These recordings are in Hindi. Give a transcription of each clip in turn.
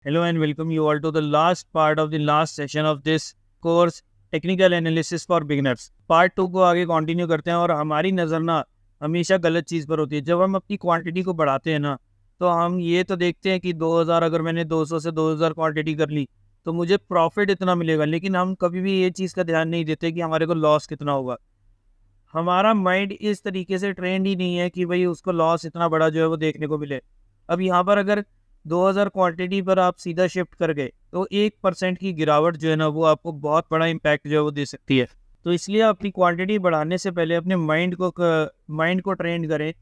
Hello and welcome you all to the last part of the last session of this course technical analysis for beginners. Part 2 को आगे कंटिन्यू करते हैं। और हमारी नज़र ना हमेशा गलत चीज़ पर होती है। जब हम अपनी क्वांटिटी को बढ़ाते हैं ना, तो हम ये तो देखते हैं कि 2000 अगर मैंने 200 से 2000 क्वांटिटी कर ली तो मुझे प्रॉफिट इतना मिलेगा, लेकिन हम कभी भी ये चीज़ का ध्यान नहीं देते कि हमारे को लॉस कितना होगा। हमारा माइंड इस तरीके से ट्रेंड ही नहीं है कि भाई उसको लॉस इतना बड़ा जो है वो देखने को मिले। अब यहाँ पर अगर 2000 क्वांटिटी पर आप सीधा शिफ्ट कर गए तो 1% की गिरावट जो है ना वो आपको बहुत बड़ा इम्पैक्ट जो है वो दे सकती है। तो इसलिए अपनी क्वांटिटी बढ़ाने से पहले अपने माइंड को ट्रेंड करें,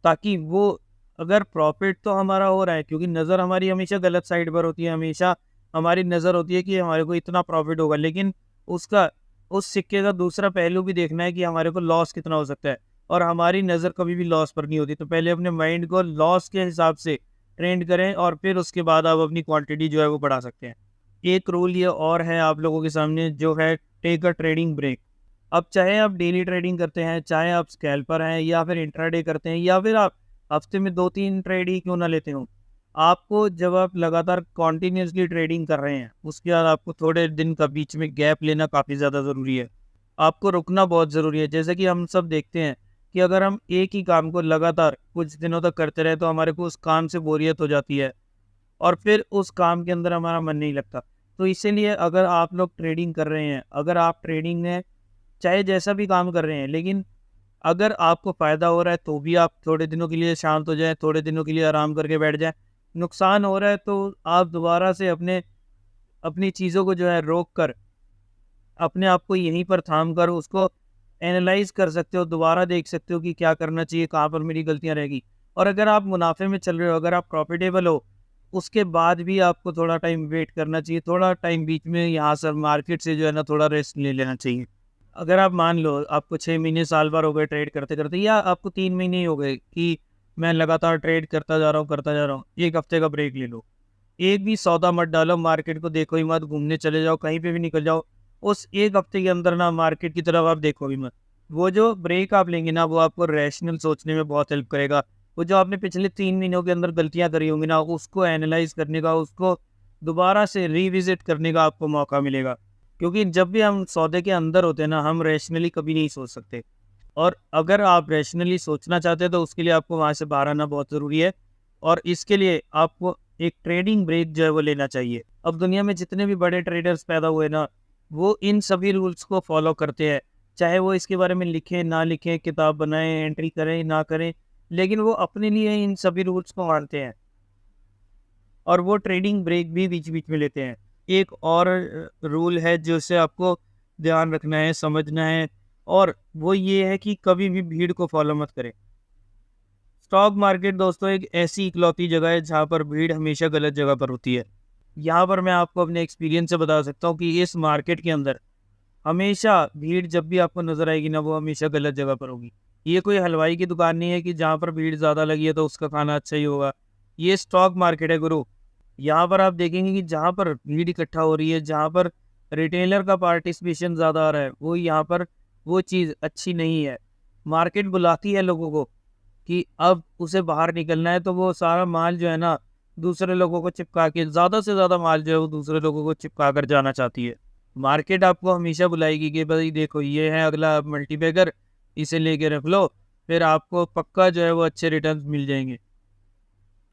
ताकि वो अगर प्रॉफिट तो हमारा हो रहा है, क्योंकि नज़र हमारी हमेशा गलत साइड पर होती है। हमेशा हमारी नज़र होती है कि हमारे को इतना प्रॉफिट होगा, लेकिन उसका उस सिक्के का दूसरा पहलू भी देखना है कि हमारे को लॉस कितना हो सकता है। और हमारी नज़र कभी भी लॉस पर नहीं होती। तो पहले अपने माइंड को लॉस के हिसाब से ट्रेंड करें और फिर उसके बाद आप अपनी क्वांटिटी जो है वो बढ़ा सकते हैं। एक रूल ये और है आप लोगों के सामने, जो है टेक अ ट्रेडिंग ब्रेक। अब चाहे आप डेली ट्रेडिंग करते हैं, चाहे आप स्कैल्पर हैं, या फिर इंट्राडे करते हैं, या फिर आप हफ्ते में 2-3 ट्रेड ही क्यों ना लेते हो, आपको जब आप लगातार कॉन्टिन्यूसली ट्रेडिंग कर रहे हैं उसके बाद आपको थोड़े दिन का बीच में गैप लेना काफ़ी ज़्यादा ज़रूरी है। आपको रुकना बहुत ज़रूरी है। जैसे कि हम सब देखते हैं कि अगर हम एक ही काम को लगातार कुछ दिनों तक करते रहे तो हमारे को उस काम से बोरियत हो जाती है और फिर उस काम के अंदर हमारा मन नहीं लगता। तो इसीलिए अगर आप लोग ट्रेडिंग कर रहे हैं, अगर आप ट्रेडिंग में चाहे जैसा भी काम कर रहे हैं, लेकिन अगर आपको फ़ायदा हो रहा है तो भी आप थोड़े दिनों के लिए शांत हो जाएँ, थोड़े दिनों के लिए आराम करके बैठ जाएँ। नुकसान हो रहा है तो आप दोबारा से अपनी चीज़ों को जो है रोक कर, अपने आप को यहीं पर थाम कर उसको एनालाइज़ कर सकते हो, दोबारा देख सकते हो कि क्या करना चाहिए, कहाँ पर मेरी गलतियाँ रह गई। और अगर आप मुनाफ़े में चल रहे हो, अगर आप प्रॉफ़िटेबल हो, उसके बाद भी आपको थोड़ा टाइम वेट करना चाहिए, थोड़ा टाइम बीच में यहाँ से मार्केट से जो है ना थोड़ा रेस्ट ले लेना चाहिए। अगर आप मान लो आपको 6 महीने साल भर हो गए ट्रेड करते-करते, या आपको 3 महीने ही हो गए कि मैं लगातार ट्रेड करता जा रहा हूँ, 1 हफ़्ते का ब्रेक ले लो। एक भी सौदा मत डालो, मार्केट को देखो ही मत, घूमने चले जाओ, कहीं पे भी निकल जाओ। उस 1 हफ़्ते के अंदर ना मार्केट की तरफ आप देखो भी मत। वो जो ब्रेक आप लेंगे ना, वो आपको रैशनल सोचने में बहुत हेल्प करेगा। वो जो आपने पिछले 3 महीनों के अंदर गलतियाँ करी होंगी ना, उसको एनालाइज़ करने का, उसको दोबारा से रिविज़िट करने का आपको मौका मिलेगा। क्योंकि जब भी हम सौदे के अंदर होते हैं ना, हम रैशनली कभी नहीं सोच सकते। और अगर आप रैशनली सोचना चाहते हैं तो उसके लिए आपको वहाँ से बाहर आना बहुत ज़रूरी है। और इसके लिए आपको एक ट्रेडिंग ब्रेक जो है वो लेना चाहिए। अब दुनिया में जितने भी बड़े ट्रेडर्स पैदा हुए ना, वो इन सभी रूल्स को फॉलो करते हैं। चाहे वो इसके बारे में लिखें, ना लिखें, किताब बनाएँ, एंट्री करें, ना करें, लेकिन वो अपने लिए इन सभी रूल्स को मानते हैं और वो ट्रेडिंग ब्रेक भी बीच-बीच में लेते हैं। एक और रूल है जिसे आपको ध्यान रखना है, समझना है, और वो ये है कि कभी भी भीड़ को फॉलो मत करें। स्टॉक मार्केट दोस्तों एक ऐसी इकलौती जगह है जहाँ पर भीड़ हमेशा गलत जगह पर होती है। यहाँ पर मैं आपको अपने एक्सपीरियंस से बता सकता हूँ कि इस मार्केट के अंदर हमेशा भीड़ जब भी आपको नज़र आएगी ना, वो हमेशा गलत जगह पर होगी। ये कोई हलवाई की दुकान नहीं है कि जहाँ पर भीड़ ज़्यादा लगी है तो उसका खाना अच्छा ही होगा। ये स्टॉक मार्केट है गुरु। यहाँ पर आप देखेंगे कि जहाँ पर भीड़ इकट्ठा हो रही है, जहाँ पर रिटेलर का पार्टिसिपेशन ज़्यादा आ रहा है, वो यहाँ पर वो चीज़ अच्छी नहीं है। मार्केट बुलाती है लोगों को कि अब उसे बाहर निकलना है, तो वो सारा माल जो है ना दूसरे लोगों को चिपका के, ज़्यादा से ज़्यादा माल जो है वो दूसरे लोगों को चिपका कर जाना चाहती है। मार्केट आपको हमेशा बुलाएगी कि भाई देखो ये है अगला मल्टीबैगर, इसे लेके रख लो, फिर आपको पक्का जो है वो अच्छे रिटर्न्स मिल जाएँगे।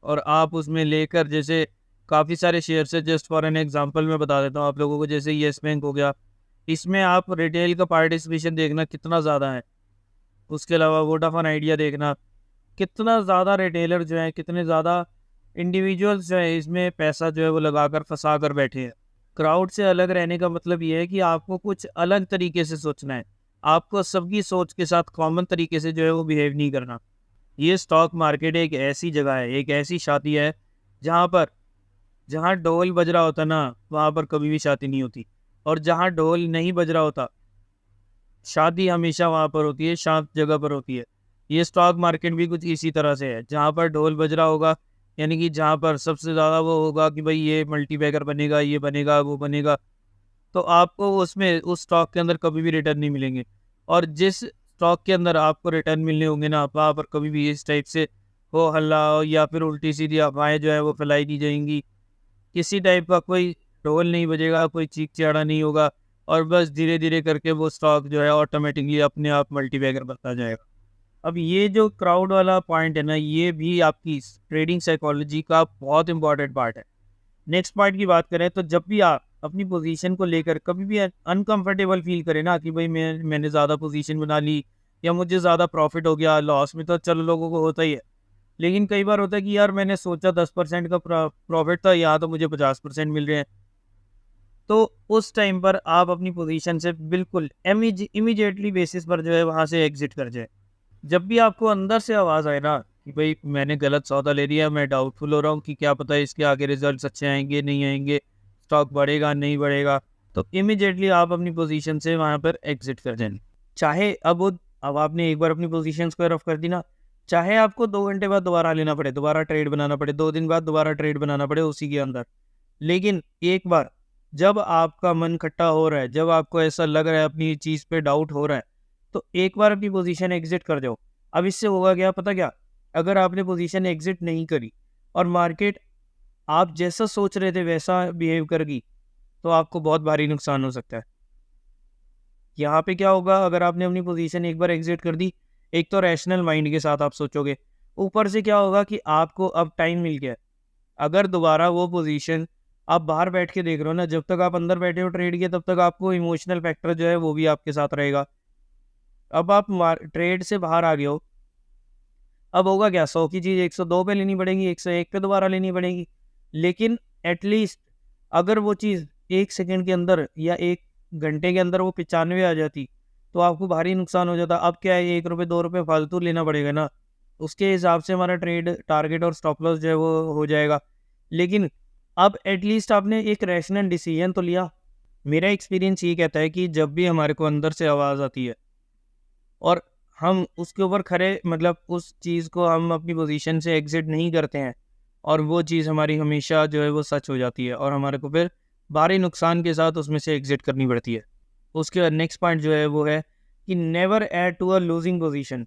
और आप उसमें लेकर, जैसे काफ़ी सारे शेयर्स है, जस्ट फॉर एन एग्जांपल मैं बता देता हूँ आप लोगों को, जैसे येस बैंक हो गया, इसमें आप रिटेल का पार्टिसिपेशन देखना कितना ज़्यादा है। उसके अलावा वोडाफोन आइडिया देखना, कितना ज़्यादा रिटेलर जो है, कितने ज़्यादा इंडिविजुअल्स जो है इसमें पैसा जो है वो लगाकर फँसा कर बैठे हैं। क्राउड से अलग रहने का मतलब ये है कि आपको कुछ अलग तरीके से सोचना है। आपको सबकी सोच के साथ कॉमन तरीके से जो है वो बिहेव नहीं करना। ये स्टॉक मार्केट एक ऐसी जगह है, एक ऐसी शादी है, जहाँ पर जहाँ ढोल बज रहा होता ना, वहाँ पर कभी भी शादी नहीं होती। और जहाँ ढोल नहीं बज रहा होता, शादी हमेशा वहाँ पर होती है, शांत जगह पर होती है। ये स्टॉक मार्केट भी कुछ इसी तरह से है, जहाँ पर ढोल बज रहा होगा, यानी कि जहाँ पर सबसे ज़्यादा वो होगा कि भाई ये मल्टीबैगर बनेगा, ये बनेगा, वो बनेगा, तो आपको उसमें उस स्टॉक के अंदर कभी भी रिटर्न नहीं मिलेंगे। और जिस स्टॉक के अंदर आपको रिटर्न मिलने होंगे ना, वहाँ पर कभी भी इस टाइप से हो हल्ला या फिर उल्टी सीधी अफवाहें जो है वो फैलाई नहीं जाएंगी। किसी टाइप का कोई ढोल नहीं बजेगा, कोई चीख चिहाड़ा नहीं होगा और बस धीरे धीरे करके वो स्टॉक जो है ऑटोमेटिकली अपने आप मल्टीबैगर बनता जाएगा। अब ये जो क्राउड वाला पॉइंट है ना, ये भी आपकी ट्रेडिंग साइकोलॉजी का बहुत इंपॉर्टेंट पार्ट है। नेक्स्ट पॉइंट की बात करें तो जब भी आप अपनी पोजीशन को लेकर कभी भी अनकंफर्टेबल फील करें ना कि भाई मैंने ज़्यादा पोजीशन बना ली या मुझे ज़्यादा प्रॉफिट हो गया, लॉस में तो चलो लोगों को होता ही है, लेकिन कई बार होता है कि यार मैंने सोचा 10% का प्रॉफिट था, यहाँ तो मुझे 50% मिल रहे हैं। तो उस टाइम पर आप अपनी पोजीशन से बिल्कुल इमीडिएटली बेसिस पर जो है वहाँ से एग्जिट कर जाए। जब भी आपको अंदर से आवाज़ आए ना कि भाई मैंने गलत सौदा ले लिया, मैं डाउटफुल हो रहा हूँ कि क्या पता इसके आगे रिजल्ट्स अच्छे आएंगे नहीं आएंगे, स्टॉक बढ़ेगा नहीं बढ़ेगा, तो इमीडिएटली आप अपनी पोजीशन से वहाँ पर एग्जिट कर जाए। चाहे अब आपने एक बार अपनी पोजीशन स्क्वायर ऑफ कर दी ना, चाहे आपको 2 घंटे बाद दोबारा लेना पड़े, दोबारा ट्रेड बनाना पड़े, 2 दिन बाद दोबारा ट्रेड बनाना पड़े उसी के अंदर, लेकिन एक बार जब आपका मन खट्टा हो रहा है, जब आपको ऐसा लग रहा है अपनी चीज़ पे डाउट हो रहा है, तो एक बार अपनी पोजीशन एग्जिट कर जाओ। अब इससे होगा क्या पता क्या, अगर आपने पोजीशन एग्जिट नहीं करी और मार्केट आप जैसा सोच रहे थे वैसा बिहेव कर गई, तो आपको बहुत भारी नुकसान हो सकता है। यहाँ पे क्या होगा, अगर आपने अपनी पोजीशन एक बार एग्जिट कर दी, एक तो रैशनल माइंड के साथ आप सोचोगे, ऊपर से क्या होगा कि आपको अब टाइम मिल गया है। अगर दोबारा वो पोजीशन आप बाहर बैठ के देख रहे हो ना, जब तक आप अंदर बैठे हो ट्रेड के, तब तक आपको इमोशनल फैक्टर जो है वो भी आपके साथ रहेगा। अब आप ट्रेड से बाहर आ गए हो, अब होगा क्या, 100 की चीज़ 102 पे लेनी पड़ेगी, 101 पे दोबारा लेनी पड़ेगी। लेकिन एटलीस्ट अगर वो चीज़ 1 सेकंड के अंदर या 1 घंटे के अंदर वो 95 आ जाती, तो आपको भारी नुकसान हो जाता। अब क्या है, 1 रुपये 2 रुपये फालतू लेना पड़ेगा ना, उसके हिसाब से हमारा ट्रेड टारगेट और स्टॉप लॉस जो है वो हो जाएगा। लेकिन अब एटलीस्ट आपने एक रैशनल डिसीजन तो लिया। मेरा एक्सपीरियंस ये कहता है कि जब भी हमारे को अंदर से आवाज़ आती है और हम उसके ऊपर खड़े मतलब उस चीज़ को हम अपनी पोजीशन से एग्जिट नहीं करते हैं, और वो चीज़ हमारी हमेशा जो है वो सच हो जाती है और हमारे को फिर भारी नुकसान के साथ उसमें से एग्जिट करनी पड़ती है। उसके बाद नेक्स्ट पॉइंट जो है वो है कि never add to a losing position.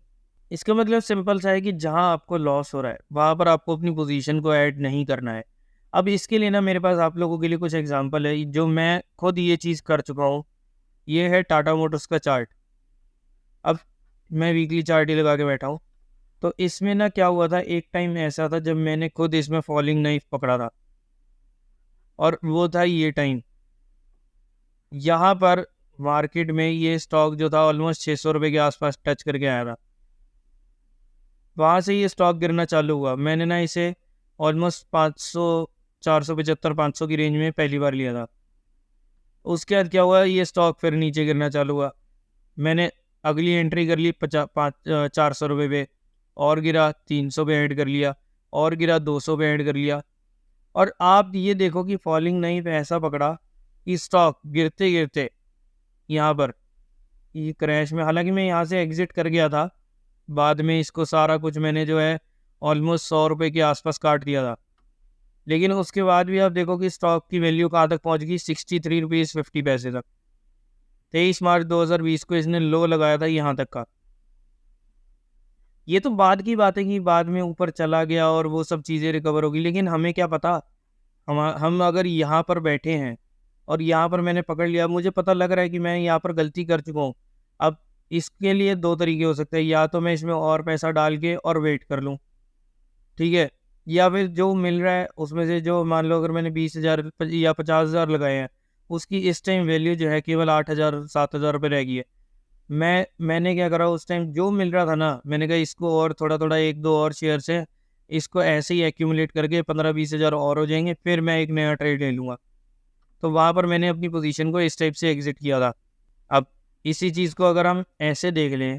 इसका मतलब सिंपल सा है कि जहाँ आपको लॉस हो रहा है वहाँ पर आपको अपनी पोजीशन को ऐड नहीं करना है। अब इसके लिए ना मेरे पास आप लोगों के लिए कुछ एग्जांपल है जो मैं खुद ये चीज़ कर चुका हूँ। ये है टाटा मोटर्स का चार्ट। अब मैं वीकली चार्ट ही लगा के बैठा हूँ, तो इसमें ना क्या हुआ था, एक टाइम ऐसा था जब मैंने खुद इसमें फॉलिंग नाइफ पकड़ा था, और वो था ये टाइम। यहाँ पर मार्केट में ये स्टॉक जो था ऑलमोस्ट 600 रुपये के आसपास टच करके आया था। वहाँ से ये स्टॉक गिरना चालू हुआ। मैंने ना इसे ऑलमोस्ट 500 475 500 की रेंज में पहली बार लिया था। उसके बाद क्या हुआ, ये स्टॉक फिर नीचे गिरना चालू हुआ। मैंने अगली एंट्री कर ली 400 रुपये पे, और गिरा 300 पे ऐड कर लिया, और गिरा 200 पे ऐड कर लिया। और आप ये देखो कि फॉलिंग नाइफ ऐसा पकड़ा कि स्टॉक गिरते गिरते यहाँ पर ये क्रैश में, हालांकि मैं यहाँ से एग्जिट कर गया था बाद में, इसको सारा कुछ मैंने जो है ऑलमोस्ट 100 रुपये के आसपास काट दिया था, लेकिन उसके बाद भी आप देखो कि स्टॉक की वैल्यू कहाँ तक पहुँच गई, 63 रुपीज़ 50 पैसे तक। 23 मार्च 2020 को इसने लो लगाया था यहाँ तक का। ये तो बाद की बात है कि बाद में ऊपर चला गया और वो सब चीज़ें रिकवर होगी, लेकिन हमें क्या पता, हम अगर यहाँ पर बैठे हैं और यहाँ पर मैंने पकड़ लिया, मुझे पता लग रहा है कि मैं यहाँ पर गलती कर चुका हूँ। अब इसके लिए 2 तरीके हो सकते हैं, या तो मैं इसमें और पैसा डाल के और वेट कर लूँ, ठीक है, या फिर जो मिल रहा है उसमें से, जो मान लो अगर मैंने 20,000 या 50,000 लगाए हैं, उसकी इस टाइम वैल्यू जो है केवल 8,000 7,000 रुपये रह गई है। मैंने क्या करा, उस टाइम जो मिल रहा था ना, मैंने कहा इसको और थोड़ा थोड़ा 1-2 और शेयर से इसको ऐसे ही एक्यूमुलेट करके 15-20 हज़ार और हो जाएंगे, फिर मैं एक नया ट्रेड ले लूँगा। तो वहाँ पर मैंने अपनी पोजीशन को इस टाइप से एग्जिट किया था। अब इसी चीज़ को अगर हम ऐसे देख लें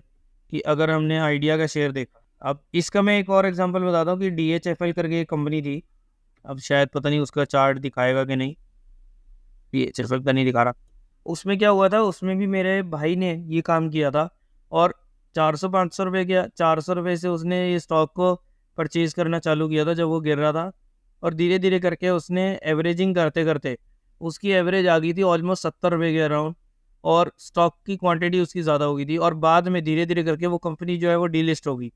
कि अगर हमने आइडिया का शेयर देखा, अब इसका मैं एक और एग्जांपल बताता हूँ कि DHFL करके एक कंपनी थी। अब शायद पता नहीं उसका चार्ट दिखाएगा कि नहीं, DHFL का नहीं दिखा रहा। उसमें क्या हुआ था, उसमें भी मेरे भाई ने ये काम किया था, और 400-500 रुपये के 400 रुपये से उसने ये स्टॉक को परचेज़ करना चालू किया था जब वो गिर रहा था, और धीरे धीरे करके उसने एवरेजिंग करते करते उसकी एवरेज आ गई थी ऑलमोस्ट 70 रुपये के अराउंड, और स्टॉक की क्वांटिटी उसकी ज़्यादा हो गई थी, और बाद में धीरे धीरे करके वो कंपनी जो है वो डीलिस्ट हो गई,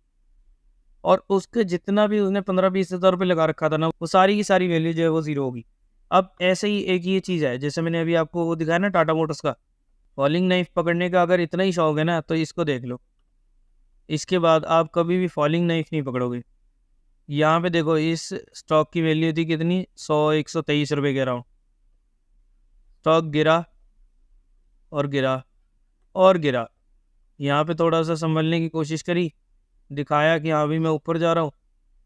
और उसके जितना भी उसने 15-20 हज़ार रुपये लगा रखा था ना, वो सारी की सारी वैल्यू जो है वो ज़ीरो होगी। अब ऐसे ही एक ये चीज़ है, जैसे मैंने अभी आपको वो दिखाया ना टाटा मोटर्स का, फॉलिंग नाइफ पकड़ने का अगर इतना ही शौक है ना, तो इसको देख लो। इसके बाद आप कभी भी फॉलिंग नाइफ नहीं पकड़ोगे। यहाँ पे देखो, इस स्टॉक की वैल्यू थी कितनी, 123 रुपये के अराउंड। स्टॉक गिरा और गिरा और गिरा। यहाँ पे थोड़ा सा संभलने की कोशिश करी, दिखाया कि हाँ अभी मैं ऊपर जा रहा हूँ,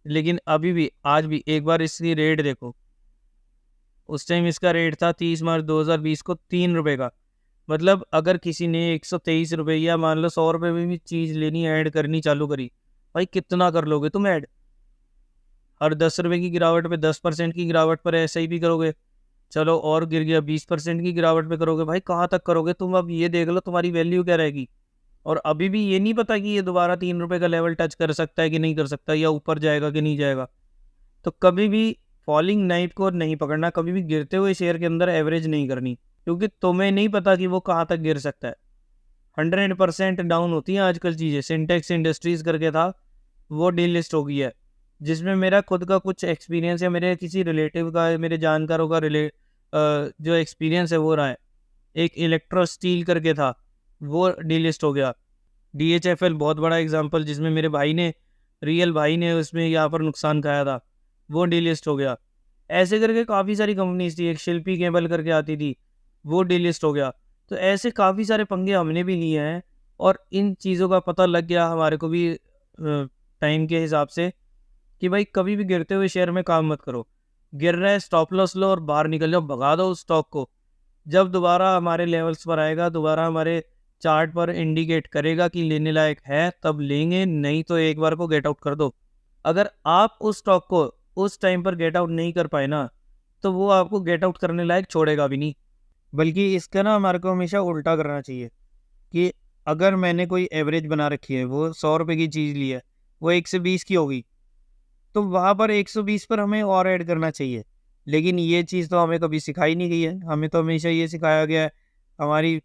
लेकिन अभी भी आज भी एक बार इसकी रेट देखो। उस टाइम इसका रेट था 30 मार्च 2020 को 3 रुपये का। मतलब अगर किसी ने 123 रुपये या मान लो 100 रुपये में भी चीज़ लेनी, ऐड करनी चालू करी, भाई कितना कर लोगे तुम ऐड? हर 10 रुपये की गिरावट पे, 10% की गिरावट पर ऐसे ही भी करोगे। चलो और गिर गया, 20% की गिरावट पे करोगे, भाई कहाँ तक करोगे तुम? अब ये देख लो तुम्हारी वैल्यू क्या रहेगी। और अभी भी ये नहीं पता कि ये दोबारा 3 रुपये का लेवल टच कर सकता है कि नहीं कर सकता, या ऊपर जाएगा कि नहीं जाएगा। तो कभी भी फॉलिंग नाइफ को नहीं पकड़ना, कभी भी गिरते हुए शेयर के अंदर एवरेज नहीं करनी, क्योंकि तुम्हें नहीं पता कि वो कहाँ तक गिर सकता है। 100% डाउन होती हैं आजकल चीज़ें। सिंटेक्स इंडस्ट्रीज़ करके था, वो डीलिस्ट हो गई है, जिसमें मेरा खुद का कुछ एक्सपीरियंस है, मेरे किसी रिलेटिव का, मेरे जानकारों का जो एक्सपीरियंस है वो रहा है। एक इलेक्ट्रो स्टील करके था, वो डीलिस्ट हो गया। DHFL बहुत बड़ा एग्जांपल, जिसमें मेरे भाई ने, रियल भाई ने उसमें यहाँ पर नुकसान खाया था, वो डीलिस्ट हो गया। ऐसे करके काफ़ी सारी कंपनीज थी, एक शिल्पी केबल करके आती थी, वो डीलिस्ट हो गया। तो ऐसे काफ़ी सारे पंगे हमने भी लिए हैं, और इन चीज़ों का पता लग गया हमारे को भी टाइम के हिसाब से, कि भाई कभी भी गिरते हुए शेयर में काम मत करो। गिर रहा है, स्टॉप लॉस लो और बाहर निकल जाओ, भगा दो उस स्टॉक को। जब दोबारा हमारे लेवल्स पर आएगा, दोबारा हमारे चार्ट पर इंडिकेट करेगा कि लेने लायक है, तब लेंगे, नहीं तो एक बार को गेट आउट कर दो। अगर आप उस स्टॉक को उस टाइम पर गेट आउट नहीं कर पाए ना, तो वो आपको गेट आउट करने लायक छोड़ेगा भी नहीं। बल्कि इसका ना हमारे को हमेशा उल्टा करना चाहिए, कि अगर मैंने कोई एवरेज बना रखी है, वो 100 रुपये की चीज़ ली है, वो 1 से 20 की होगी, तो वहाँ पर 120 पर हमें और ऐड करना चाहिए। लेकिन ये चीज़ तो हमें कभी सिखाई नहीं गई है। हमें तो हमेशा ये सिखाया गया है, हमारी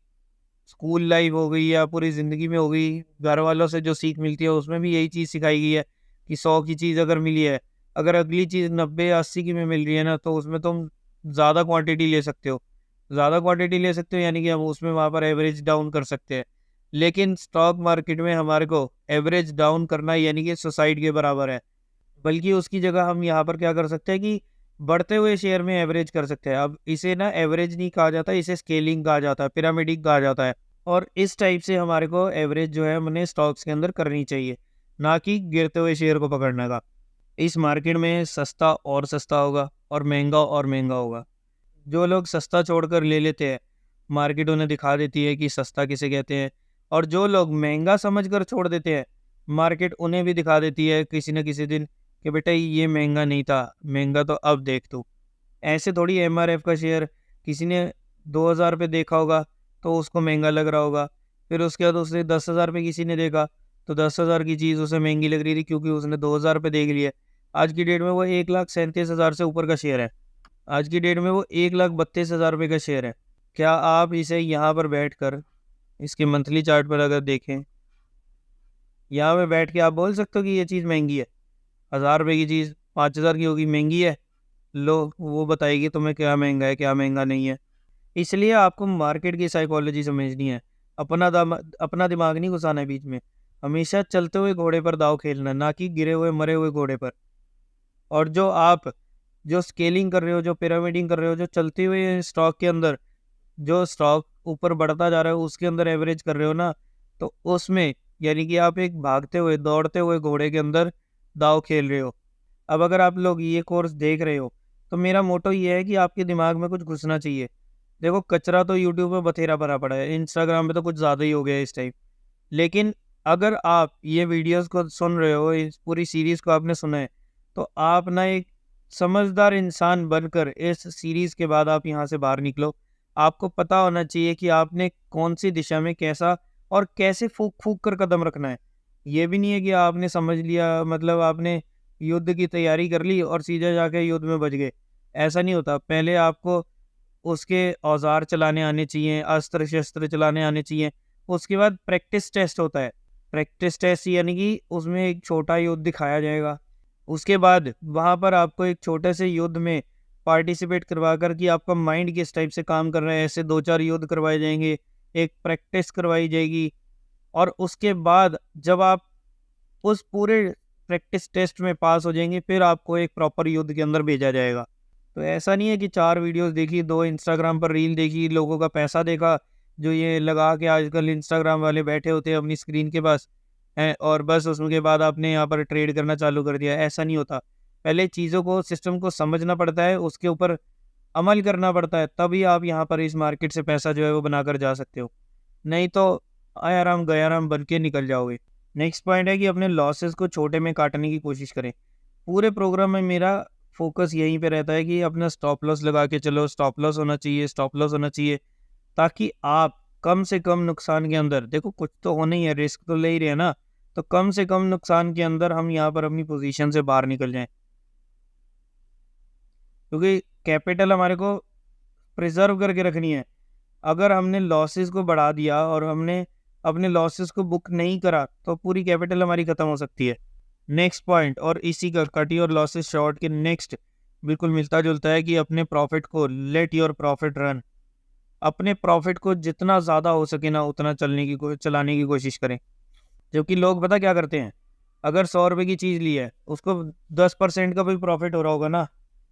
स्कूल लाइफ हो गई या पूरी ज़िंदगी में हो गई, घर वालों से जो सीख मिलती है उसमें भी यही चीज़ सिखाई गई है, कि 100 की चीज़ अगर मिली है, अगर अगली चीज़ 90-80 की में मिल रही है ना, तो उसमें तुम ज़्यादा क्वांटिटी ले सकते हो। ज़्यादा क्वांटिटी ले सकते हो, यानी कि हम उसमें वहाँ पर एवरेज डाउन कर सकते हैं। लेकिन स्टॉक मार्केट में हमारे को एवरेज डाउन करना यानी कि सुसाइड के बराबर है। बल्कि उसकी जगह हम यहाँ पर क्या कर सकते हैं, कि बढ़ते हुए शेयर में एवरेज कर सकते हैं। अब इसे ना एवरेज नहीं कहा जाता, इसे स्केलिंग कहा जाता है, पिरामिडिक कहा जाता है। और इस टाइप से हमारे को एवरेज जो है हमने स्टॉक्स के अंदर करनी चाहिए, ना कि गिरते हुए शेयर को पकड़ने का। इस मार्केट में सस्ता और सस्ता होगा और महंगा और महंगा होगा। जो लोग सस्ता छोड़कर ले लेते हैं, मार्केट उन्हें दिखा देती है कि सस्ता किसे कहते हैं, और जो लोग महंगा समझकर छोड़ देते हैं, मार्केट उन्हें भी दिखा देती है किसी न किसी दिन, कि बेटा ये महंगा नहीं था, महंगा तो अब देख तू। ऐसे थोड़ी MRF का शेयर किसी ने 2000 रुपये देखा होगा तो उसको महंगा लग रहा होगा, फिर उसके बाद उसने 10,000 रुपये किसी ने देखा, तो 10,000 की चीज़ उसे महंगी लग रही थी, क्योंकि उसने 2000 रुपये देख लिए। आज की डेट में वो 1,37,000 से ऊपर का शेयर है। आज की डेट में वो 1,32,000 रुपये का शेयर है। क्या आप इसे यहाँ पर बैठकर, इसके मंथली चार्ट पर अगर देखें, यहाँ पे बैठ के आप बोल सकते हो कि ये चीज़ महंगी है? 1000 रुपये की चीज़ 5000 की होगी, महंगी है? लो, वो बताएगी तुम्हें क्या महंगा है, क्या महंगा नहीं है। इसलिए आपको मार्केट की साइकोलॉजी समझनी है। अपना दिमाग नहीं घुसाना है बीच में। हमेशा चलते हुए घोड़े पर दाँव खेलना, ना कि गिरे हुए मरे हुए घोड़े पर। और जो स्केलिंग कर रहे हो, जो पिरामिडिंग कर रहे हो, जो चलते हुए स्टॉक के अंदर, जो स्टॉक ऊपर बढ़ता जा रहा है उसके अंदर एवरेज कर रहे हो ना, तो उसमें यानी कि आप एक भागते हुए, दौड़ते हुए घोड़े के अंदर दाँव खेल रहे हो। अब अगर आप लोग ये कोर्स देख रहे हो, तो मेरा मोटो ये है कि आपके दिमाग में कुछ घुसना चाहिए। देखो, कचरा तो यूट्यूब में बथेरा भरा पड़ा है, इंस्टाग्राम पे तो कुछ ज़्यादा ही हो गया है इस टाइम। लेकिन अगर आप ये वीडियोस को सुन रहे हो, इस पूरी सीरीज़ को आपने सुना है, तो आप ना एक समझदार इंसान बनकर इस सीरीज़ के बाद आप यहाँ से बाहर निकलो। आपको पता होना चाहिए कि आपने कौन-सी दिशा में कैसा और कैसे फूँक-फूँक कर कदम रखना है। ये भी नहीं है कि आपने समझ लिया, मतलब आपने युद्ध की तैयारी कर ली और सीधे जाके युद्ध में बच गए। ऐसा नहीं होता। पहले आपको उसके औज़ार चलाने आने चाहिए, अस्त्र-शस्त्र चलाने आने चाहिए। उसके बाद प्रैक्टिस टेस्ट होता है। प्रैक्टिस टेस्ट यानी कि उसमें एक छोटा युद्ध दिखाया जाएगा। उसके बाद वहाँ पर आपको एक छोटे से युद्ध में पार्टिसिपेट करवा कर कि आपका माइंड किस टाइप से काम कर रहा है, ऐसे 2-4 युद्ध करवाए जाएंगे, एक प्रैक्टिस करवाई जाएगी, और उसके बाद जब आप उस पूरे प्रैक्टिस टेस्ट में पास हो जाएंगे फिर आपको एक प्रॉपर युद्ध के अंदर भेजा जाएगा। तो ऐसा नहीं है कि 4 वीडियोस देखी, 2 इंस्टाग्राम पर रील देखी, लोगों का पैसा देखा, जो ये लगा के आजकल इंस्टाग्राम वाले बैठे होते हैं अपनी स्क्रीन के पास हैं, और बस उसके बाद आपने यहाँ पर ट्रेड करना चालू कर दिया। ऐसा नहीं होता। पहले चीज़ों को, सिस्टम को समझना पड़ता है, उसके ऊपर अमल करना पड़ता है, तभी आप यहाँ पर इस मार्केट से पैसा जो है वो बनाकर जा सकते हो। नहीं तो आयाराम गयाराम बन के निकल जाओगे। नेक्स्ट पॉइंट है कि अपने लॉसेस को छोटे में काटने की कोशिश करें। पूरे प्रोग्राम में मेरा फोकस यहीं पे रहता है कि अपना स्टॉप लॉस लगा के चलो, स्टॉप लॉस होना चाहिए, स्टॉप लॉस होना चाहिए, ताकि आप कम से कम नुकसान के अंदर, देखो कुछ तो होना ही है, रिस्क तो ले ही रहे हैं ना, तो कम से कम नुकसान के अंदर हम यहाँ पर अपनी पोजीशन से बाहर निकल जाएं। क्योंकि कैपिटल हमारे को प्रिजर्व करके रखनी है। अगर हमने लॉसेस को बढ़ा दिया और हमने अपने लॉसेस को बुक नहीं करा तो पूरी कैपिटल हमारी खत्म हो सकती है। नेक्स्ट पॉइंट, और इसी का कट योर लॉसेस शॉर्ट के नेक्स्ट बिल्कुल मिलता जुलता है, कि अपने प्रॉफिट को, लेट योर प्रॉफिट रन, अपने प्रॉफिट को जितना ज़्यादा हो सके ना उतना चलाने की कोशिश करें। जबकि लोग पता क्या करते हैं, अगर 100 रुपये की चीज़ ली है, उसको 10% का भी प्रॉफिट हो रहा होगा ना,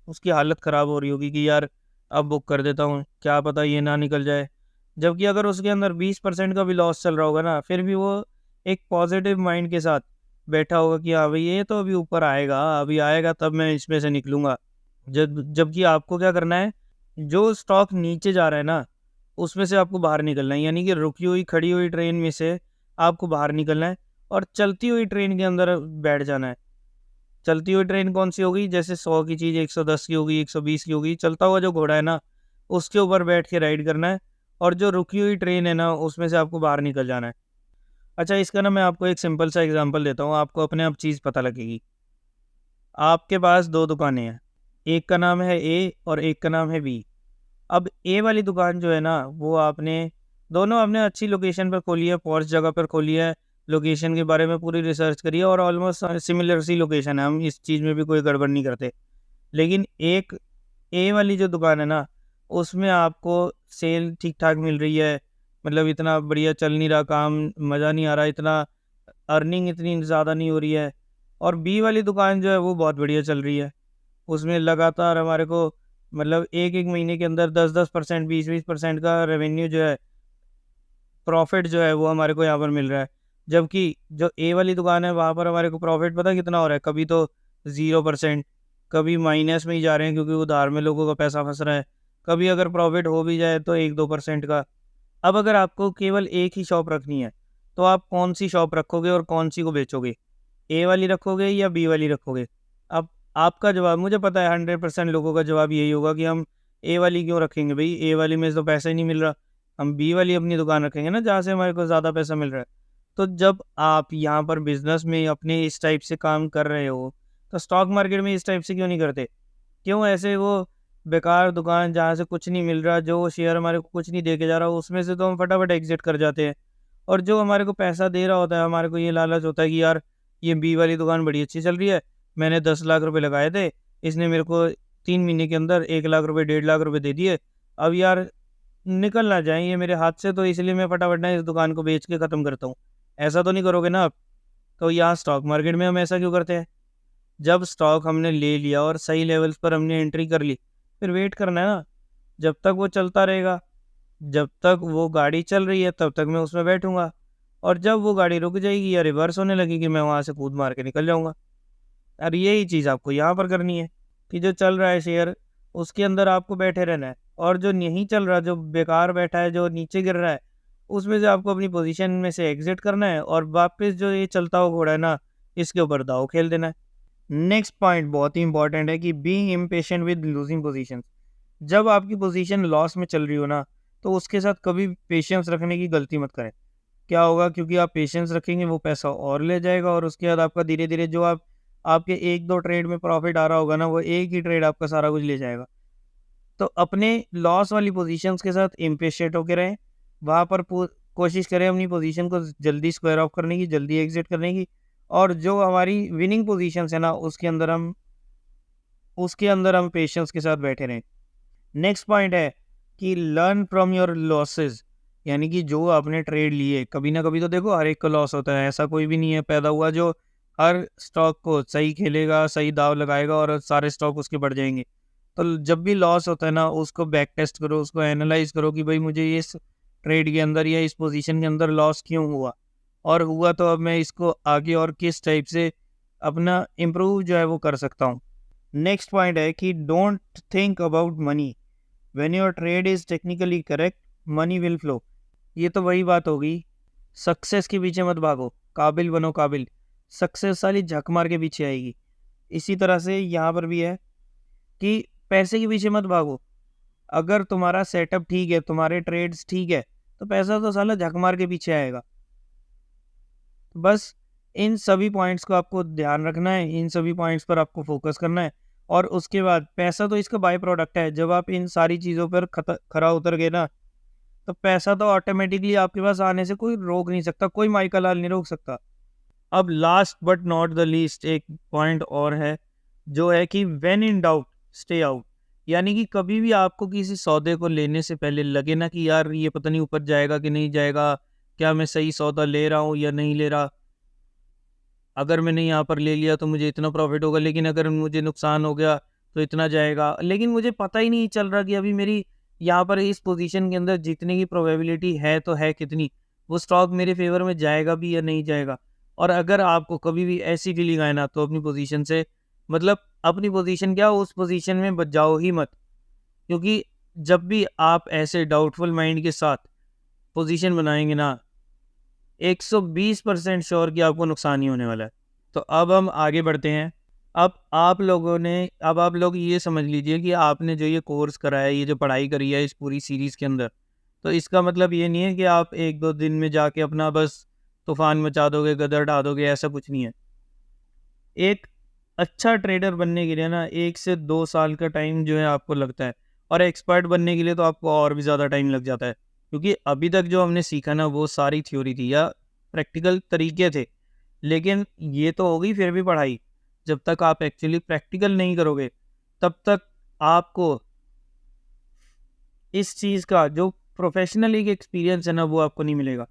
उसकी हालत ख़राब हो रही होगी कि यार अब बुक कर देता हूँ, क्या पता ये ना निकल जाए। जबकि अगर उसके अंदर 20% का भी लॉस चल रहा होगा ना, फिर भी वो एक पॉजिटिव माइंड के साथ बैठा होगा कि हाँ भाई ये तो अभी ऊपर आएगा, अभी आएगा तब मैं इसमें से निकलूँगा। जबकि आपको क्या करना है, जो स्टॉक नीचे जा रहा है ना उसमें से आपको बाहर निकलना है, यानी कि रुकी हुई खड़ी हुई ट्रेन में से आपको बाहर निकलना है और चलती हुई ट्रेन के अंदर बैठ जाना है। चलती हुई ट्रेन कौन सी होगी, जैसे 100 की चीज़ 110 की होगी, 120 की होगी, चलता हुआ जो घोड़ा है ना उसके ऊपर बैठ के राइड करना है, और जो रुकी हुई ट्रेन है ना उसमें से आपको बाहर निकल जाना है। अच्छा, इसका ना मैं आपको एक सिंपल सा एग्जांपल देता हूँ, आपको अपने आप चीज़ पता लगेगी। आपके पास 2 दुकानें हैं, एक का नाम है ए और एक का नाम है बी। अब ए वाली दुकान जो है ना वो दोनों आपने अच्छी लोकेशन पर खोली है, पॉश जगह पर खोली है, लोकेशन के बारे में पूरी रिसर्च करी है और ऑलमोस्ट सिमिलर सी लोकेशन है, हम इस चीज़ में भी कोई गड़बड़ नहीं करते। लेकिन एक ए वाली जो दुकान है ना उसमें आपको सेल ठीक ठाक मिल रही है, मतलब इतना बढ़िया चल नहीं रहा काम, मज़ा नहीं आ रहा, इतना अर्निंग इतनी ज़्यादा नहीं हो रही है। और बी वाली दुकान जो है वो बहुत बढ़िया चल रही है, उसमें लगातार हमारे को मतलब एक महीने के अंदर 10% 20% का रेवेन्यू जो है, प्रॉफिट जो है वो हमारे को यहाँ पर मिल रहा है। जबकि जो ए वाली दुकान है वहाँ पर हमारे को प्रॉफिट पता कितना हो रहा है, कभी तो 0%, कभी माइनस में ही जा रहे हैं क्योंकि उधार में लोगों का पैसा फंस रहा है, कभी अगर प्रॉफिट हो भी जाए तो 1-2% का। अब अगर आपको केवल एक ही शॉप रखनी है तो आप कौन सी शॉप रखोगे और कौन सी को बेचोगे, ए वाली रखोगे या बी वाली रखोगे? अब आपका जवाब, मुझे पता है 100% लोगों का जवाब यही होगा कि हम ए वाली क्यों रखेंगे भाई, ए वाली में तो पैसा ही नहीं मिल रहा, हम बी वाली अपनी दुकान रखेंगे ना जहाँ से हमारे को ज़्यादा पैसा मिल रहा है। तो जब आप यहाँ पर बिजनेस में अपने इस टाइप से काम कर रहे हो तो स्टॉक मार्केट में इस टाइप से क्यों नहीं करते? क्यों ऐसे वो बेकार दुकान जहाँ से कुछ नहीं मिल रहा, जो शेयर हमारे को कुछ नहीं दे के जा रहा, उसमें से तो हम फटाफट एग्जिट कर जाते हैं। और जो हमारे को पैसा दे रहा होता है, हमारे को ये लालच होता है कि यार ये बी वाली दुकान बड़ी अच्छी चल रही है, मैंने 10 लाख रुपए लगाए थे, इसने मेरे को 3 महीने के अंदर 1 लाख रुपए 1.5 लाख रुपए दे दिए, अब यार निकल ना जाए ये मेरे हाथ से, तो इसलिए मैं फटाफट ना इस दुकान को बेच के ख़त्म करता हूँ। ऐसा तो नहीं करोगे ना आप? तो यहाँ स्टॉक मार्केट में हम ऐसा क्यों करते हैं? जब स्टॉक हमने ले लिया और सही लेवल्स पर हमने एंट्री कर ली, फिर वेट करना है ना, जब तक वो चलता रहेगा, जब तक वो गाड़ी चल रही है तब तक मैं उसमें बैठूंगा, और जब वो गाड़ी रुक जाएगी या रिवर्स होने लगेगी मैं वहाँ से कूद मार के निकल जाऊँगा। और यही चीज़ आपको यहाँ पर करनी है कि जो चल रहा है शेयर उसके अंदर आपको बैठे रहना है, और जो नहीं चल रहा, जो बेकार बैठा है, जो नीचे गिर रहा है, उसमें से आपको अपनी पोजीशन में से एग्जिट करना है और वापस जो ये चलता हुआ घोड़ा है ना इसके ऊपर दाव खेल देना है। नेक्स्ट पॉइंट बहुत ही इंपॉर्टेंट है कि being impatient with losing position. जब आपकी पोजीशन लॉस में चल रही हो ना तो उसके साथ कभी पेशेंस रखने की गलती मत करें। क्या होगा, क्योंकि आप पेशेंस रखेंगे वो पैसा और ले जाएगा, और उसके बाद आपका धीरे धीरे जो आपके 1-2 ट्रेड में प्रॉफिट आ रहा होगा ना वो एक ही ट्रेड आपका सारा कुछ ले जाएगा। तो अपने लॉस वाली पोजीशंस के साथ इम्पेशेंट होकर रहें, वहाँ पर कोशिश करें अपनी पोजीशन को जल्दी स्क्वायर ऑफ करने की, जल्दी एग्जिट करने की, और जो हमारी विनिंग पोजीशंस है ना उसके अंदर हम उसके अंदर हम पेशेंस के साथ बैठे रहें। नेक्स्ट पॉइंट है कि लर्न फ्रॉम योर लॉसेस, यानी कि जो आपने ट्रेड लिए, कभी ना कभी तो देखो हर एक का लॉस होता है, ऐसा कोई भी नहीं है पैदा हुआ जो हर स्टॉक को सही खेलेगा, सही दाव लगाएगा और सारे स्टॉक उसके बढ़ जाएंगे। तो जब भी लॉस होता है ना, उसको बैक टेस्ट करो, उसको एनालाइज करो कि भाई मुझे इस ट्रेड के अंदर या इस पोजीशन के अंदर लॉस क्यों हुआ, और हुआ तो अब मैं इसको आगे और किस टाइप से अपना इम्प्रूव जो है वो कर सकता हूँ। नेक्स्ट पॉइंट है कि don't think about money, when your trade is technically correct money will flow. ये तो वही बात होगी, सक्सेस के पीछे मत भागो, काबिल बनो काबिल, सक्सेस साली झक मार के पीछे आएगी। इसी तरह से यहाँ पर भी है कि पैसे के पीछे मत भागो, अगर तुम्हारा सेटअप ठीक है, तुम्हारे ट्रेड्स ठीक है, तो पैसा तो साला झक मार के पीछे आएगा। बस इन सभी पॉइंट्स को आपको ध्यान रखना है, इन सभी पॉइंट्स पर आपको फोकस करना है, और उसके बाद पैसा तो इसका बाय प्रोडक्ट है। जब आप इन सारी चीज़ों पर खरा उतर गए ना, तो पैसा तो ऑटोमेटिकली आपके पास आने से कोई रोक नहीं सकता, कोई माइकल लाल नहीं रोक सकता। अब last but not the least एक पॉइंट और है, जो है कि when in doubt stay out. यानी कि कभी भी आपको किसी सौदे को लेने से पहले लगे ना कि यार ये पता नहीं ऊपर जाएगा कि नहीं जाएगा, क्या मैं सही सौदा ले रहा हूँ या नहीं ले रहा, अगर मैंने यहाँ पर ले लिया तो मुझे इतना प्रॉफिट होगा, लेकिन अगर मुझे नुकसान हो गया तो इतना जाएगा, लेकिन मुझे पता ही नहीं चल रहा कि अभी मेरी यहाँ पर इस पोजीशन के अंदर जीतने की प्रोबेबिलिटी है तो है कितनी, वो स्टॉक मेरे फेवर में जाएगा भी या नहीं जाएगा। और अगर आपको कभी भी ऐसी फीलिंग आए ना, तो अपनी पोजीशन से, मतलब अपनी पोजीशन क्या, उस पोजीशन में बच जाओ ही मत, क्योंकि जब भी आप ऐसे डाउटफुल माइंड के साथ पोजीशन बनाएंगे ना, 120% श्योर कि आपको नुकसान ही होने वाला है। तो अब हम आगे बढ़ते हैं। अब आप लोग ये समझ लीजिए कि आपने जो ये कोर्स करा है, ये जो पढ़ाई करी है इस पूरी सीरीज़ के अंदर, तो इसका मतलब ये नहीं है कि आप 1-2 दिन में जाके अपना बस तूफान मचा दोगे, गदर ढा दोगे, ऐसा कुछ नहीं है। एक अच्छा ट्रेडर बनने के लिए ना 1 से 2 साल का टाइम जो है आपको लगता है, और एक्सपर्ट बनने के लिए तो आपको और भी ज़्यादा टाइम लग जाता है, क्योंकि अभी तक जो हमने सीखा ना वो सारी थ्योरी थी या प्रैक्टिकल तरीके थे। लेकिन ये तो होगी फिर भी पढ़ाई, जब तक आप एक्चुअली प्रैक्टिकल नहीं करोगे तब तक आपको इस चीज़ का जो प्रोफेशनल एक एक्सपीरियंस है ना वो आपको नहीं मिलेगा।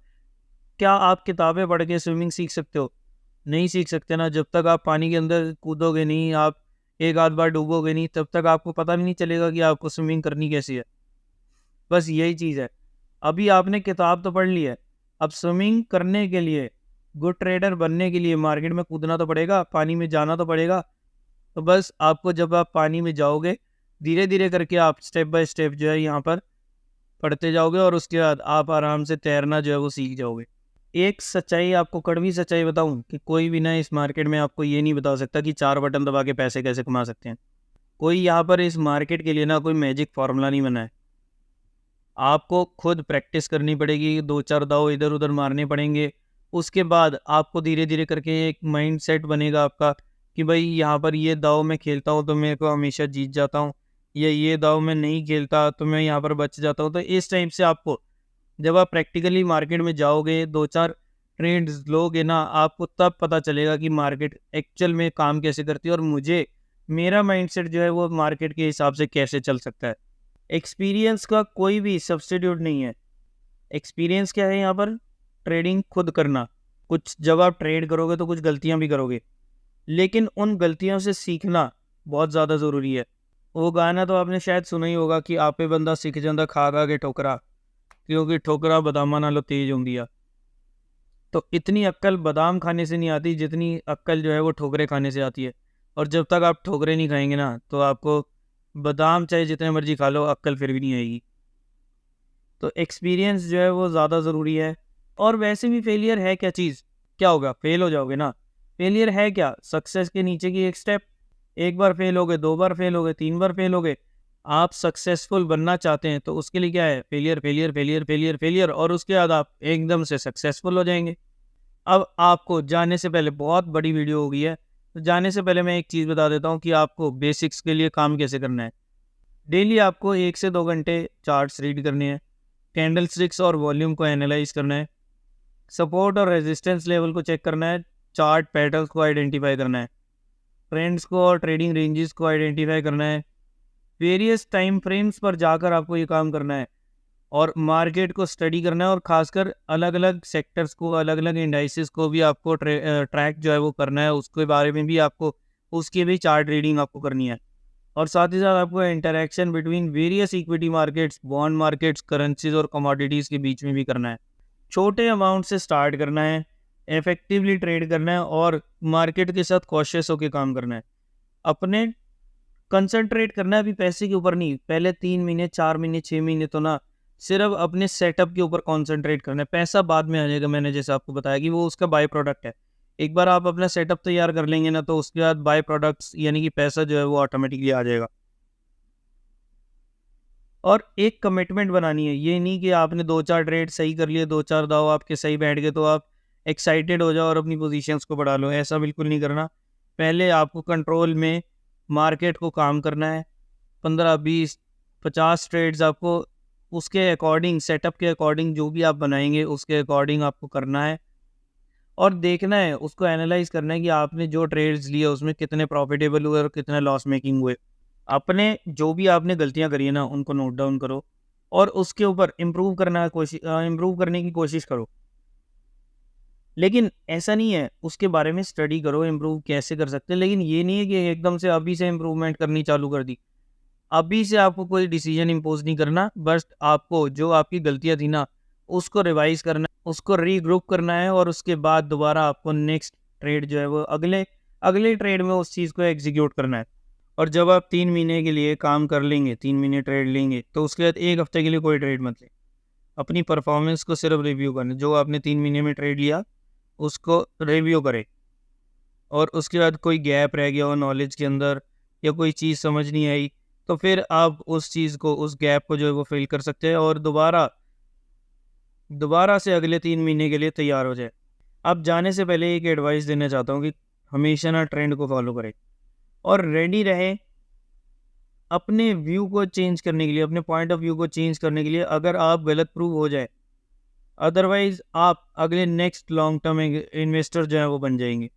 क्या आप किताबें पढ़ के स्विमिंग सीख सकते हो? नहीं सीख सकते ना, जब तक आप पानी के अंदर कूदोगे नहीं, आप एक आध बार डूबोगे नहीं, तब तक आपको पता भी नहीं चलेगा कि आपको स्विमिंग करनी कैसी है। बस यही चीज़ है। अभी आपने किताब तो पढ़ ली है, अब स्विमिंग करने के लिए, गुड ट्रेडर बनने के लिए मार्केट में कूदना तो पड़ेगा, पानी में जाना तो पड़ेगा। तो बस आपको जब आप पानी में जाओगे, धीरे धीरे करके आप स्टेप बाय स्टेप जो है यहाँ पर पढ़ते जाओगे, और उसके बाद आप आराम से तैरना जो है वो सीख जाओगे। एक सच्चाई, आपको कड़वी सच्चाई बताऊं, कि कोई भी ना इस मार्केट में आपको ये नहीं बता सकता कि 4 बटन दबा के पैसे कैसे कमा सकते हैं। कोई यहाँ पर इस मार्केट के लिए ना कोई मैजिक फार्मूला नहीं बना है। आपको खुद प्रैक्टिस करनी पड़ेगी, 2-4 दाव इधर उधर मारने पड़ेंगे। उसके बाद आपको धीरे धीरे करके एक माइंड सेट बनेगा आपका कि भाई यहाँ पर ये दाव मैं खेलता हूँ तो मेरे को हमेशा जीत जाता हूँ, या ये दाव मैं नहीं खेलता तो मैं यहाँ पर बच जाता हूँ। तो इस टाइप से आपको, जब आप प्रैक्टिकली मार्केट में जाओगे, 2-4 ट्रेड्स लोगे ना, आपको तब पता चलेगा कि मार्केट एक्चुअल में काम कैसे करती है, और मुझे मेरा माइंडसेट जो है वो मार्केट के हिसाब से कैसे चल सकता है। एक्सपीरियंस का कोई भी सब्स्टिट्यूट नहीं है। एक्सपीरियंस क्या है यहाँ पर? ट्रेडिंग खुद करना। कुछ जब आप ट्रेड करोगे तो कुछ गलतियाँ भी करोगे, लेकिन उन गलतियों से सीखना बहुत ज़्यादा ज़रूरी है। वो गाना तो आपने शायद सुना ही होगा कि आपे बंदा सीख जाता खा खा के ठोकरा, क्योंकि ठोकरा बादामा नालों तेज होंगी आ। तो इतनी अक्ल बादाम खाने से नहीं आती जितनी अक्ल जो है वो ठोकरे खाने से आती है। और जब तक आप ठोकरे नहीं खाएंगे ना, तो आपको बादाम चाहे जितने मर्जी खा लो, अक्ल फिर भी नहीं आएगी। तो एक्सपीरियंस जो है वो ज़्यादा ज़रूरी है। और वैसे भी फेलियर है क्या चीज़? क्या होगा? फेल हो जाओगे ना। फेलियर है क्या? सक्सेस के नीचे की एक स्टेप। एक बार फेल हो गए, 2 बार फेल हो गए, 3 बार फेल हो गए। आप सक्सेसफुल बनना चाहते हैं तो उसके लिए क्या है? Failure failure failure failure failure, और उसके बाद आप एकदम से सक्सेसफुल हो जाएंगे। अब आपको जाने से पहले, बहुत बड़ी वीडियो हो गई है, तो जाने से पहले मैं एक चीज़ बता देता हूँ कि आपको बेसिक्स के लिए काम कैसे करना है। डेली आपको 1 से 2 घंटे चार्ट्स रीड करने हैं, कैंडल स्टिक्स और वॉल्यूम को एनालाइज करना है, सपोर्ट और रेजिस्टेंस लेवल को चेक करना है, चार्ट पैटर्न्स को आइडेंटिफाई करना है। ट्रेंड्स को और ट्रेडिंग रेंजेस को आइडेंटिफाई करना है। वेरियस टाइम फ्रेम्स पर जाकर आपको ये काम करना है और मार्केट को स्टडी करना है, और खासकर अलग अलग सेक्टर्स को, अलग अलग इंडाइसेस को भी आपको ट्रैक जो है वो करना है। उसके बारे में भी आपको, उसकी भी चार्ट रीडिंग आपको करनी है। और साथ ही साथ आपको interaction between various equity markets, bond markets, currencies और कमोडिटीज़ के बीच में भी करना है। छोटे अमाउंट से स्टार्ट करना है, इफेक्टिवली ट्रेड करना है और मार्केट के साथ कॉशियस होकर काम करना है। अपने कंसंट्रेट करना है अभी पैसे के ऊपर नहीं। पहले 3 महीने, 4 महीने, 6 महीने तो ना, सिर्फ अपने सेटअप के ऊपर कंसंट्रेट करना है। पैसा बाद में आ जाएगा, मैंने जैसे आपको बताया कि वो उसका बाय प्रोडक्ट है। एक बार आप अपना सेटअप तैयार कर लेंगे ना, तो उसके बाद बाय प्रोडक्ट्स यानी कि पैसा जो है वो ऑटोमेटिकली आ जाएगा। और एक कमिटमेंट बनानी है, ये नहीं कि आपने 2-4 ट्रेड सही कर लिए, 2-4 दाव आपके सही बैठ गए तो आप एक्साइटेड हो जाओ और अपनी पोजीशंस को बढ़ा लो। ऐसा बिल्कुल नहीं करना। पहले आपको कंट्रोल में मार्केट को काम करना है। 15, 20, 50 ट्रेड्स आपको उसके अकॉर्डिंग, सेटअप के अकॉर्डिंग जो भी आप बनाएंगे उसके अकॉर्डिंग आपको करना है, और देखना है, उसको एनालाइज करना है कि आपने जो ट्रेड्स लिए उसमें कितने प्रॉफिटेबल हुए और कितने लॉस मेकिंग हुए। अपने जो भी आपने गलतियां करी है ना, उनको नोट डाउन करो और उसके ऊपर इम्प्रूव करने की कोशिश करो। लेकिन ऐसा नहीं है, उसके बारे में स्टडी करो इम्प्रूव कैसे कर सकते हैं, लेकिन ये नहीं है कि एकदम से अभी से इम्प्रूवमेंट करनी चालू कर दी। अभी से आपको कोई डिसीजन इम्पोज नहीं करना, बस आपको जो आपकी गलतियां थी ना, उसको रिवाइज करना, उसको रीग्रुप करना है, और उसके बाद दोबारा आपको नेक्स्ट ट्रेड जो है वो अगले अगले ट्रेड में उस चीज़ को एग्जीक्यूट करना है। और जब आप 3 महीने के लिए काम कर लेंगे, 3 महीने ट्रेड लेंगे, तो उसके बाद 1 हफ्ते के लिए कोई ट्रेड मत लें। अपनी परफॉर्मेंस को सिर्फ रिव्यू करना, जो आपने 3 महीने में ट्रेड लिया उसको रिव्यू करें। और उसके बाद कोई गैप रह गया हो नॉलेज के अंदर, या कोई चीज़ समझ नहीं आई, तो फिर आप उस चीज़ को, उस गैप को जो है वो फिल कर सकते हैं और दोबारा से अगले 3 महीने के लिए तैयार हो जाए। अब जाने से पहले एक एडवाइस देना चाहता हूँ कि हमेशा ना ट्रेंड को फॉलो करें और रेडी रहें अपने व्यू को चेंज करने के लिए, अपने पॉइंट ऑफ व्यू को चेंज करने के लिए, अगर आप गलत प्रूव हो जाए। अदरवाइज आप अगले नेक्स्ट लॉन्ग टर्म इन्वेस्टर जो है वो बन जाएंगे।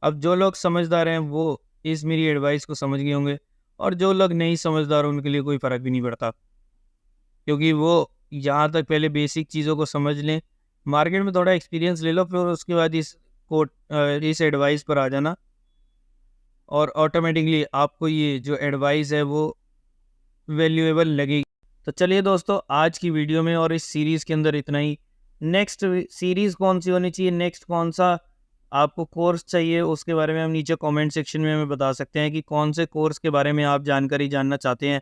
अब जो लोग समझदार हैं वो इस मेरी एडवाइस को समझ गए होंगे, और जो लोग नहीं समझदार उनके लिए कोई फ़र्क भी नहीं पड़ता, क्योंकि वो यहाँ तक पहले बेसिक चीज़ों को समझ लें, मार्केट में थोड़ा एक्सपीरियंस ले लो, फिर उसके बाद इस एडवाइस पर आ जाना, और ऑटोमेटिकली आपको ये जो एडवाइस है वो वैल्यूएबल लगेगी। तो चलिए दोस्तों, आज की वीडियो में और इस सीरीज़ के अंदर इतना ही। नेक्स्ट सीरीज़ कौन सी होनी चाहिए, नेक्स्ट कौन सा आपको कोर्स चाहिए, उसके बारे में हम नीचे कमेंट सेक्शन में हमें बता सकते हैं कि कौन से कोर्स के बारे में आप जानकारी जानना चाहते हैं।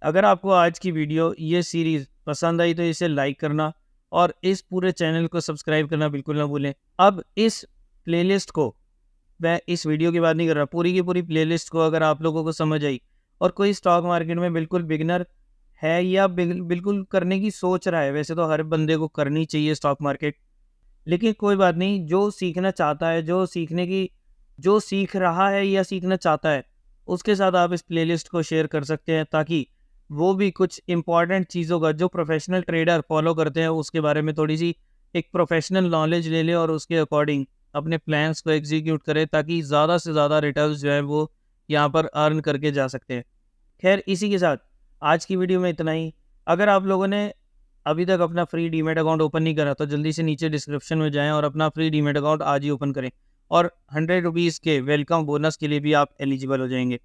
अगर आपको आज की वीडियो, ये सीरीज़ पसंद आई तो इसे लाइक करना और इस पूरे चैनल को सब्सक्राइब करना बिल्कुल ना भूलें। अब इस प्लेलिस्ट को, मैं इस वीडियो की बात नहीं कर रहा, पूरी की पूरी प्लेलिस्ट को अगर आप लोगों को समझ आई और कोई स्टॉक मार्केट में बिल्कुल बिगिनर है या बिल्कुल करने की सोच रहा है, वैसे तो हर बंदे को करनी चाहिए स्टॉक मार्केट, लेकिन कोई बात नहीं, जो सीखना चाहता है, जो सीख रहा है या सीखना चाहता है, उसके साथ आप इस प्लेलिस्ट को शेयर कर सकते हैं, ताकि वो भी कुछ इंपॉर्टेंट चीज़ों का, जो प्रोफेशनल ट्रेडर फॉलो करते हैं उसके बारे में थोड़ी सी एक प्रोफेशनल नॉलेज ले ले और उसके अकॉर्डिंग अपने प्लान्स को एग्जीक्यूट करे, ताकि ज़्यादा से ज़्यादा रिटर्न्स जो है वो यहाँ पर अर्न करके जा सकते हैं। खैर, इसी के साथ आज की वीडियो में इतना ही। अगर आप लोगों ने अभी तक अपना फ्री डीमैट अकाउंट ओपन नहीं करा तो जल्दी से नीचे डिस्क्रिप्शन में जाएं और अपना फ्री डीमैट अकाउंट आज ही ओपन करें, और 100 रुपीज़ के वेलकम बोनस के लिए भी आप एलिजिबल हो जाएंगे।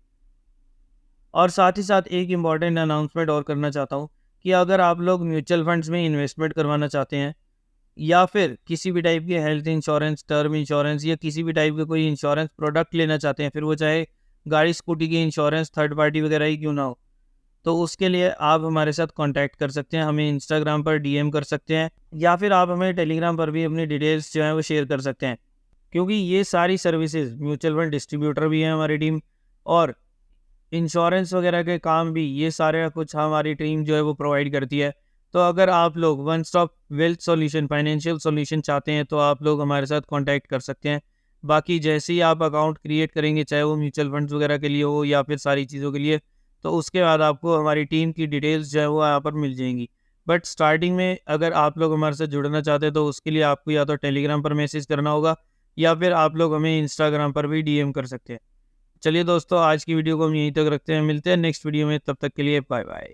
और साथ ही साथ एक इम्पॉर्टेंट अनाउंसमेंट और करना चाहता हूँ कि अगर आप लोग म्यूचुअल फंड्स में इन्वेस्टमेंट करवाना चाहते हैं, या फिर किसी भी टाइप के हेल्थ इंश्योरेंस, टर्म इंश्योरेंस, या किसी भी टाइप के कोई इंश्योरेंस प्रोडक्ट लेना चाहते हैं, फिर वो चाहे गाड़ी स्कूटी की इंश्योरेंस थर्ड पार्टी वगैरह ही क्यों ना हो, तो उसके लिए आप हमारे साथ कांटेक्ट कर सकते हैं। हमें इंस्टाग्राम पर डीएम कर सकते हैं, या फिर आप हमें टेलीग्राम पर भी अपनी डिटेल्स जो है वो शेयर कर सकते हैं, क्योंकि ये सारी सर्विसेज, म्यूचुअल फंड डिस्ट्रीब्यूटर भी है हमारी टीम, और इंश्योरेंस वगैरह के काम भी ये सारे कुछ हमारी टीम जो है वो प्रोवाइड करती है। तो अगर आप लोग one stop wealth solution, financial solution चाहते हैं, तो आप लोग हमारे साथ कांटेक्ट कर सकते हैं। बाकी जैसे ही आप अकाउंट क्रिएट करेंगे, चाहे वो म्यूचुअल फंड्स वगैरह के लिए हो या फिर सारी चीज़ों के लिए, तो उसके बाद आपको हमारी टीम की डिटेल्स जो है वो यहाँ पर मिल जाएंगी। बट स्टार्टिंग में अगर आप लोग हमारे साथ जुड़ना चाहते हैं तो उसके लिए आपको या तो टेलीग्राम पर मैसेज करना होगा, या फिर आप लोग हमें इंस्टाग्राम पर भी DM कर सकते हैं। चलिए दोस्तों, आज की वीडियो को हम यहीं तक रखते हैं, मिलते हैं नेक्स्ट वीडियो में, तब तक के लिए बाय बाय।